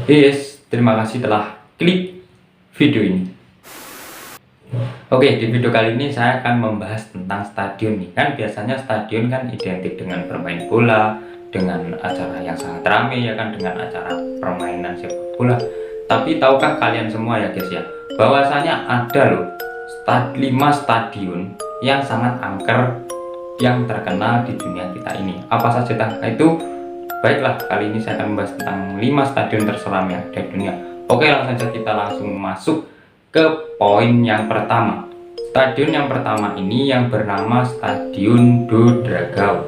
Yes, terima kasih telah klik video ini. Oke, di video kali ini saya akan membahas tentang stadion nih. Kan biasanya stadion kan identik dengan bermain bola, dengan acara yang sangat ramai ya kan, dengan acara permainan sepak bola. Tapi tahukah kalian semua ya guys ya, bahwasanya ada loh 5 stadion yang sangat angker yang terkenal di dunia kita ini. Apa saja itu? Baiklah, kali ini saya akan membahas tentang 5 stadion terseram yang ada di dunia. Oke, langsung saja kita langsung masuk ke poin yang pertama. Stadion yang pertama ini yang bernama Stadion do Dragão.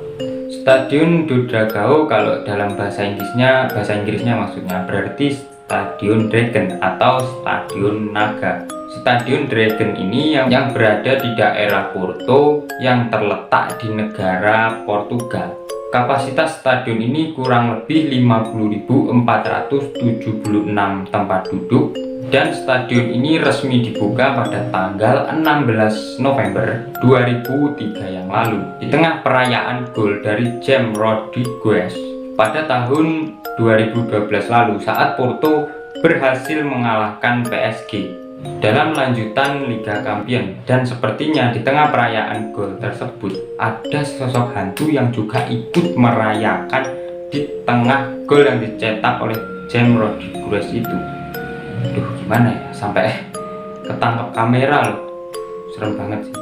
Stadion do Dragão kalau dalam bahasa Inggrisnya maksudnya berarti Stadion Dragon atau Stadion Naga. Stadion Dragon ini yang berada di daerah Porto yang terletak di negara Portugal. Kapasitas stadion ini kurang lebih 50.476 tempat duduk, dan stadion ini resmi dibuka pada tanggal 16 November 2003 yang lalu di tengah perayaan gol dari James Rodriguez pada tahun 2012 lalu saat Porto berhasil mengalahkan PSG dalam lanjutan Liga Champions. Dan sepertinya di tengah perayaan gol tersebut ada sosok hantu yang juga ikut merayakan di tengah gol yang dicetak oleh James Rodriguez itu. Aduh, gimana ya, sampai ketangkap kamera loh, serem banget sih.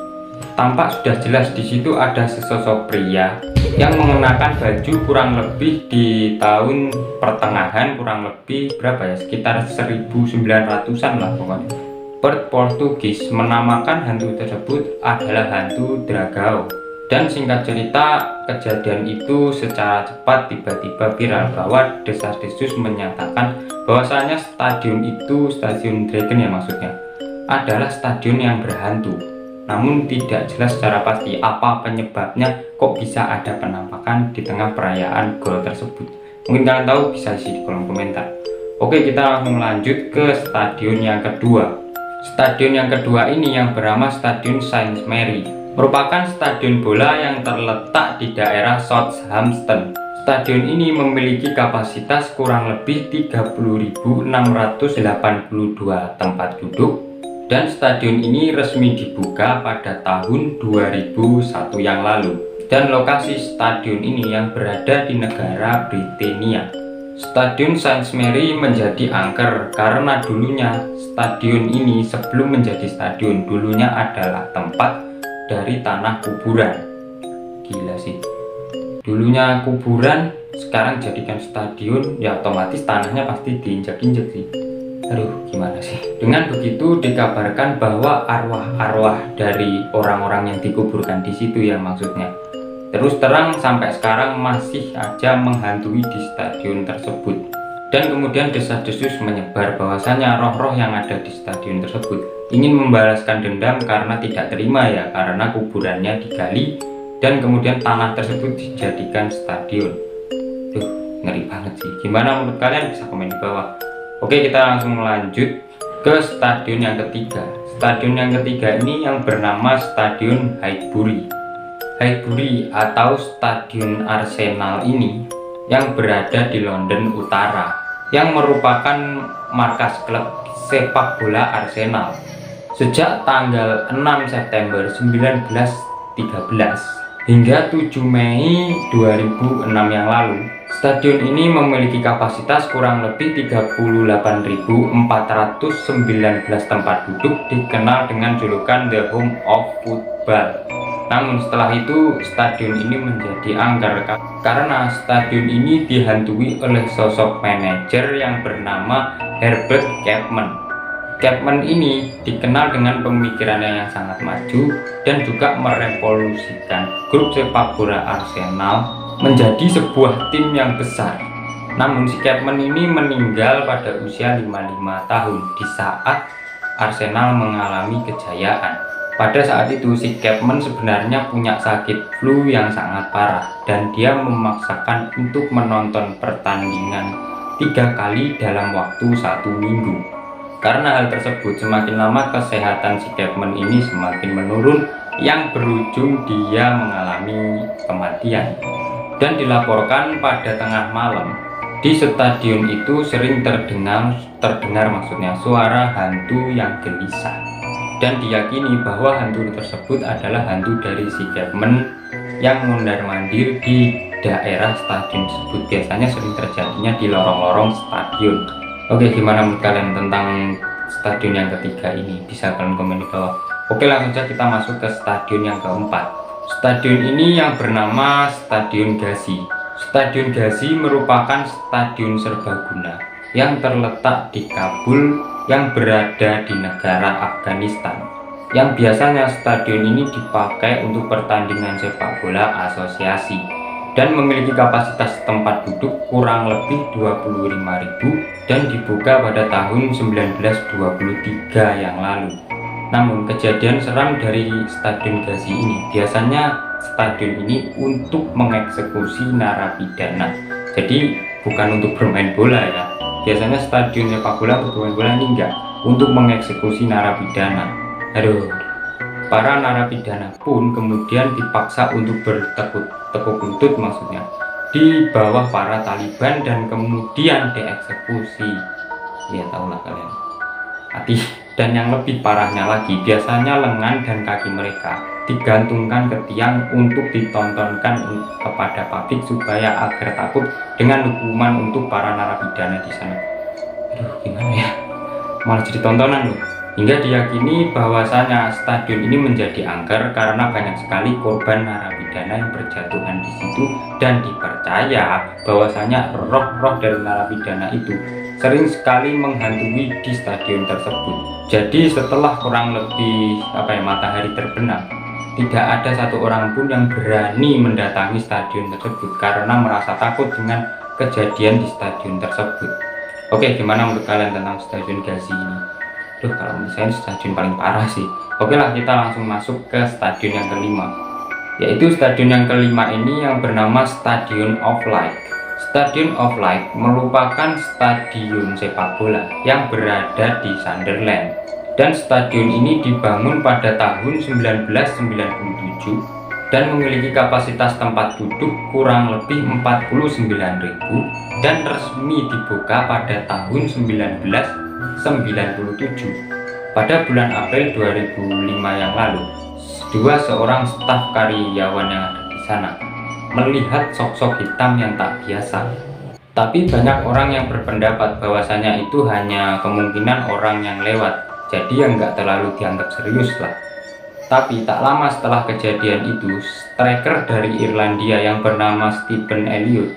Tampak sudah jelas di situ ada sesosok pria yang mengenakan baju kurang lebih di tahun pertengahan, kurang lebih berapa ya, sekitar 1900-an lah pokoknya. Portugis menamakan hantu tersebut adalah hantu Dragão. Dan singkat cerita, kejadian itu secara cepat tiba-tiba viral bahwa desas-desus menyatakan bahwasanya stadion itu, Stadion Dragon ya maksudnya, adalah stadion yang berhantu. Namun tidak jelas secara pasti apa penyebabnya kok bisa ada penampakan di tengah perayaan gol tersebut. Mungkin kalian tahu, bisa isi di kolom komentar. Oke, kita langsung lanjut ke stadion yang kedua. Stadion yang kedua ini yang bernama Stadion Saint Mary merupakan stadion bola yang terletak di daerah Southampton. Stadion ini memiliki kapasitas kurang lebih 30.682 tempat duduk, dan stadion ini resmi dibuka pada tahun 2001 yang lalu. Dan lokasi stadion ini yang berada di negara Britania. Stadion Saint Mary menjadi angker karena dulunya stadion ini sebelum menjadi stadion dulunya adalah tempat dari tanah kuburan. Gila sih, dulunya kuburan sekarang jadikan stadion, ya otomatis tanahnya pasti diinjak-injak sih. Aduh, gimana sih. Dengan begitu dikabarkan bahwa arwah-arwah dari orang-orang yang dikuburkan di situ ya maksudnya, terus terang sampai sekarang masih aja menghantui di stadion tersebut. Dan kemudian desas-desus menyebar bahwasanya roh-roh yang ada di stadion tersebut ingin membalaskan dendam karena tidak terima ya, karena kuburannya digali dan kemudian tanah tersebut dijadikan stadion. Duh, ngeri banget sih. Gimana menurut kalian? Bisa komen di bawah. Oke, kita langsung lanjut ke stadion yang ketiga. Stadion yang ketiga ini yang bernama Stadion Highbury. Highbury atau Stadion Arsenal ini yang berada di London Utara, yang merupakan markas klub sepak bola Arsenal. Sejak tanggal 6 September 1913 hingga 7 Mei 2006 yang lalu, stadion ini memiliki kapasitas kurang lebih 38.419 tempat duduk, dikenal dengan julukan The Home of Football. Namun setelah itu stadion ini menjadi angker karena stadion ini dihantui oleh sosok manajer yang bernama Herbert Chapman. Chapman ini dikenal dengan pemikirannya yang sangat maju dan juga merevolusikan grup sepak bola Arsenal menjadi sebuah tim yang besar. Namun si Chapman ini meninggal pada usia 55 tahun di saat Arsenal mengalami kejayaan. Pada saat itu si Chapman sebenarnya punya sakit flu yang sangat parah dan dia memaksakan untuk menonton pertandingan 3 kali dalam waktu 1 minggu. Karena hal tersebut, semakin lama kesehatan si Chapman ini semakin menurun yang berujung dia mengalami kematian. Dan dilaporkan pada tengah malam Di stadion itu sering terdengar maksudnya suara hantu yang gelisah, dan diyakini bahwa hantu tersebut adalah hantu dari si Catman yang mondar-mandir di daerah stadion tersebut. Biasanya sering terjadinya di lorong-lorong stadion. Oke, gimana menurut kalian tentang stadion yang ketiga ini? Bisa kalian komen di bawah. Oke, langsung saja kita masuk ke stadion yang keempat. Stadion ini yang bernama Stadion Ghazi. Stadion Ghazi merupakan stadion serbaguna yang terletak di Kabul yang berada di negara Afghanistan. Yang biasanya stadion ini dipakai untuk pertandingan sepak bola asosiasi dan memiliki kapasitas tempat duduk kurang lebih 25.000 dan dibuka pada tahun 1923 yang lalu. Namun kejadian seram dari Stadion Ghazi ini, biasanya stadion ini untuk mengeksekusi narapidana. Jadi bukan untuk bermain bola ya. Biasanya stadion sepak bola untuk bermain bola ini enggak, untuk mengeksekusi narapidana. Aduh, para narapidana pun kemudian dipaksa untuk bertekuk lutut maksudnya di bawah para Taliban dan kemudian dieksekusi. Ya tahulah kalian. Hati. Dan yang lebih parahnya lagi, biasanya lengan dan kaki mereka digantungkan ke tiang untuk ditontonkan kepada publik supaya agar takut dengan hukuman untuk para narapidana di sana. Aduh, gimana ya? Malah jadi tontonan loh. Hingga diyakini bahwasanya stadion ini menjadi angker karena banyak sekali korban narapidana yang berjatuhan di situ, dan dipercaya bahwasanya roh-roh dari narapidana itu sering sekali menghantui di stadion tersebut. Jadi setelah kurang lebih matahari terbenam, tidak ada satu orang pun yang berani mendatangi stadion tersebut karena merasa takut dengan kejadian di stadion tersebut. Oke, gimana menurut kalian tentang Stadion Ghazi ini? Duh, kalau misalnya stadion paling parah sih. Oke lah, kita langsung masuk ke stadion yang kelima, yaitu stadion yang kelima ini yang bernama Stadion of Light. Stadion of Light merupakan stadion sepak bola yang berada di Sunderland, dan stadion ini dibangun pada tahun 1997 dan memiliki kapasitas tempat duduk kurang lebih 49.000 dan resmi dibuka pada tahun 1997. Pada bulan April 2005 yang lalu, seorang staf karyawan yang ada di sana melihat sosok hitam yang tak biasa. Tapi banyak orang yang berpendapat bahwasanya itu hanya kemungkinan orang yang lewat, jadi yang nggak terlalu dianggap serius lah. Tapi tak lama setelah kejadian itu, striker dari Irlandia yang bernama Stephen Elliott,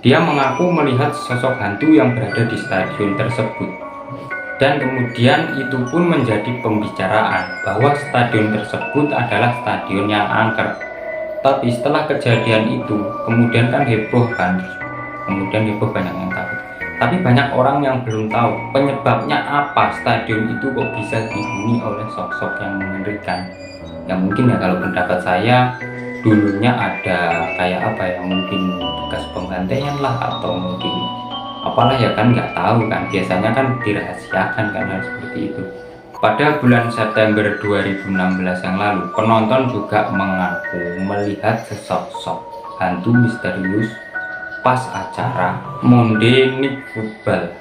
dia mengaku melihat sosok hantu yang berada di stadion tersebut. Dan kemudian itu pun menjadi pembicaraan bahwa stadion tersebut adalah stadion yang angker. Tapi setelah kejadian itu, kemudian kan heboh kan, kemudian heboh banyak yang takut. Tapi banyak orang yang belum tahu penyebabnya apa stadion itu kok bisa dihuni oleh sosok yang mengerikan. Ya mungkin ya kalau pendapat saya, dulunya ada kayak mungkin bekas pembantaian lah, atau mungkin apalah ya kan, nggak tahu kan, biasanya kan dirahasiakan karena seperti itu. Pada bulan September 2016 yang lalu, penonton juga mengaku melihat sesosok hantu misterius pas acara Monday Night Football.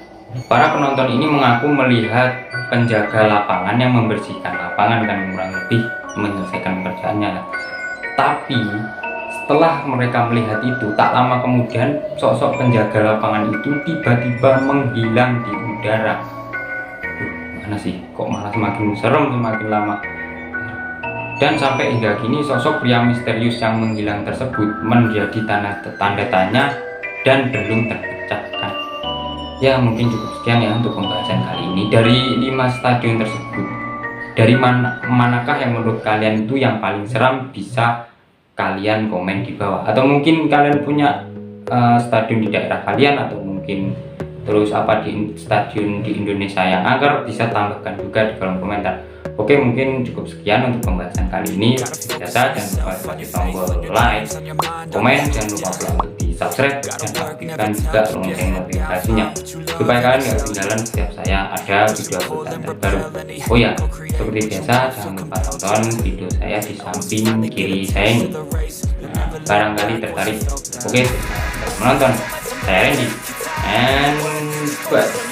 Para penonton ini mengaku melihat penjaga lapangan yang membersihkan lapangan kan, kurang lebih menyelesaikan pekerjaannya lah. Tapi setelah mereka melihat itu, tak lama kemudian sosok penjaga lapangan itu tiba-tiba menghilang di udara. Mana sih, kok malah semakin serem semakin lama. Dan sampai hingga kini sosok pria misterius yang menghilang tersebut menjadi tanda tanya dan belum terpecahkan. Ya mungkin cukup sekian ya untuk pembahasan kali ini dari 5 stadion tersebut. Dari manakah yang menurut kalian itu yang paling seram? Bisa kalian komen di bawah, atau mungkin kalian punya stadion di daerah kalian, atau mungkin terus di stadion di Indonesia yang angker, bisa tambahkan juga di kolom komentar. Oke, mungkin cukup sekian untuk pembahasan kali ini. Biasa jangan lupa klik tombol like, komen, jangan lupa untuk di subscribe dan aktifkan juga lonceng notifikasinya supaya kalian nggak ketinggalan setiap saya ada video uploadan terbaru. Oh ya, seperti biasa jangan lupa tonton video saya di samping kiri saya ini. Barangkali tertarik. Oke, menonton. Saya Randy. and bye.